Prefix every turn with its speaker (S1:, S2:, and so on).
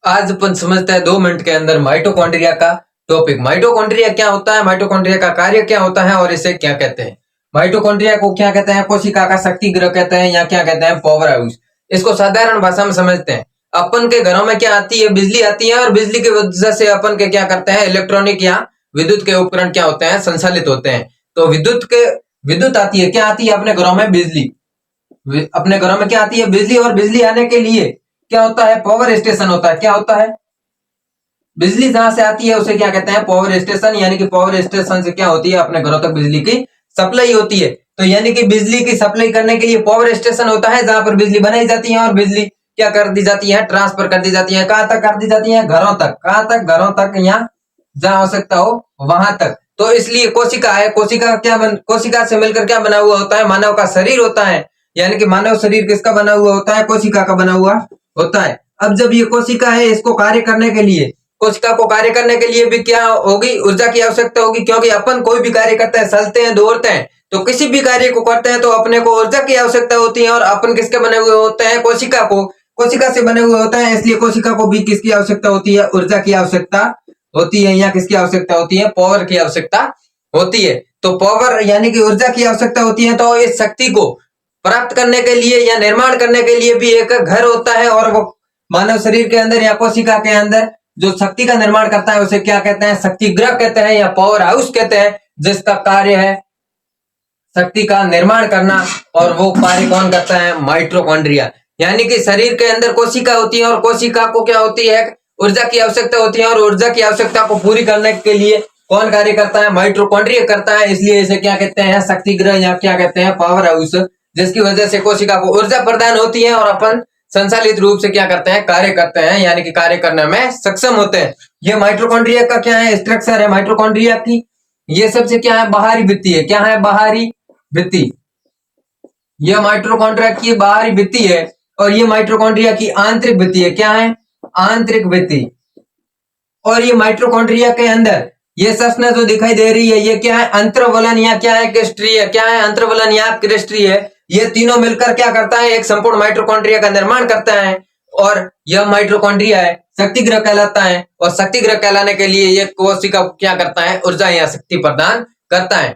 S1: आज अपन समझते हैं 2 मिनट के अंदर माइटोकॉन्ड्रिया का टॉपिक। माइटोकॉन्ड्रिया क्या होता है, माइटोकॉन्ड्रिया का कार्य क्या होता है और इसे क्या कहते हैं। माइटोकॉन्ड्रिया को क्या कहते हैं, कोशिका का शक्ति गृह कहते हैं या क्या कहते हैं, पावर हाउस। इसको साधारण भाषा में समझते हैं। अपन के घरों में क्या आती है, बिजली आती है और बिजली की वजह से अपन के क्या करते हैं, इलेक्ट्रॉनिक या विद्युत के उपकरण क्या होते हैं, संचालित होते हैं। तो विद्युत आती है, क्या आती है अपने घरों में, बिजली। अपने घरों में क्या आती है, बिजली। और बिजली आने के लिए क्या होता है, पावर स्टेशन होता है। क्या होता है, बिजली जहां से आती है उसे क्या कहते हैं, पावर स्टेशन। यानी कि पावर स्टेशन से क्या होती है, अपने घरों तक बिजली की सप्लाई होती है। तो यानी कि बिजली की सप्लाई करने के लिए पावर स्टेशन होता है जहां पर बिजली बनाई जाती है और बिजली क्या कर दी जाती है, ट्रांसफर कर दी जाती है। कहां तक कर दी जाती है, घरों तक। कहां तक, घरों तक, या जहां आवश्यकता हो वहां तक। तो इसलिए कोशिका है, कोशिका से मिलकर क्या बना हुआ होता है, मानव का शरीर होता है। यानी कि मानव शरीर किसका बना हुआ होता है, कोशिका का बना हुआ होता है। अब जब ये कोशिका है, इसको कार्य करने के लिए, कोशिका को कार्य करने के लिए भी क्या होगी, ऊर्जा की आवश्यकता होगी। क्योंकि अपन कोई भी कार्य करते हैं, चलते हैं, दौड़ते हैं, तो किसी भी कार्य को करते हैं तो अपने को ऊर्जा की आवश्यकता होती है। और अपन किसके बने हुए होते हैं, कोशिका से बने हुए होते हैं। इसलिए कोशिका को भी किसकी आवश्यकता होती है, ऊर्जा की आवश्यकता होती है। या किसकी आवश्यकता होती है, पावर की आवश्यकता होती है। तो पावर यानी कि ऊर्जा की आवश्यकता होती है। तो इस शक्ति को प्राप्त करने के लिए या निर्माण करने के लिए भी एक घर होता है। और वो मानव शरीर के अंदर या कोशिका के अंदर जो शक्ति का निर्माण करता है उसे क्या कहते हैं, शक्ति गृह कहते हैं या पावर हाउस कहते हैं, जिसका कार्य है शक्ति का निर्माण करना। और वो कार्य कौन करता है, माइटोकॉन्ड्रिया। यानी कि शरीर के अंदर कोशिका होती है और कोशिका को क्या होती है, ऊर्जा की आवश्यकता होती है। और ऊर्जा की आवश्यकता को पूरी करने के लिए कौन कार्य करता है, माइटोकॉन्ड्रिया करता है। इसलिए इसे क्या कहते हैं, शक्ति गृह या क्या कहते हैं, पावर हाउस। जिसकी वजह से कोशिका को ऊर्जा प्रदान होती है और अपन संचालित रूप से क्या करते हैं, कार्य करते हैं। यानी कि कार्य करने में सक्षम होते हैं। ये माइटोकॉन्ड्रिया का क्या है, स्ट्रक्चर है माइटोकॉन्ड्रिया की। ये सबसे क्या है, बाहरी भित्ति है। क्या है, बाहरी भित्ति। यह माइटोकॉन्ड्रिया की बाहरी भित्ति है। और ये माइटोकॉन्ड्रिया की आंतरिक भित्ति है। क्या है, आंतरिक भित्ति। और ये माइटोकॉन्ड्रिया के अंदर ये संरचना जो दिखाई दे रही है, ये क्या है, अंतर्वलन या क्या है, क्रिस्टरी है। क्या है, अंतर्वलन या क्रिस्टरी है। ये तीनों मिलकर क्या करता है, एक संपूर्ण माइटोकॉन्ड्रिया का निर्माण करता है। और यह माइटोकॉन्ड्रिया है, शक्ति गृह कहलाता है। और शक्ति गृह कहलाने के लिए ये कोशिका क्या करता है, ऊर्जा या शक्ति प्रदान करता है।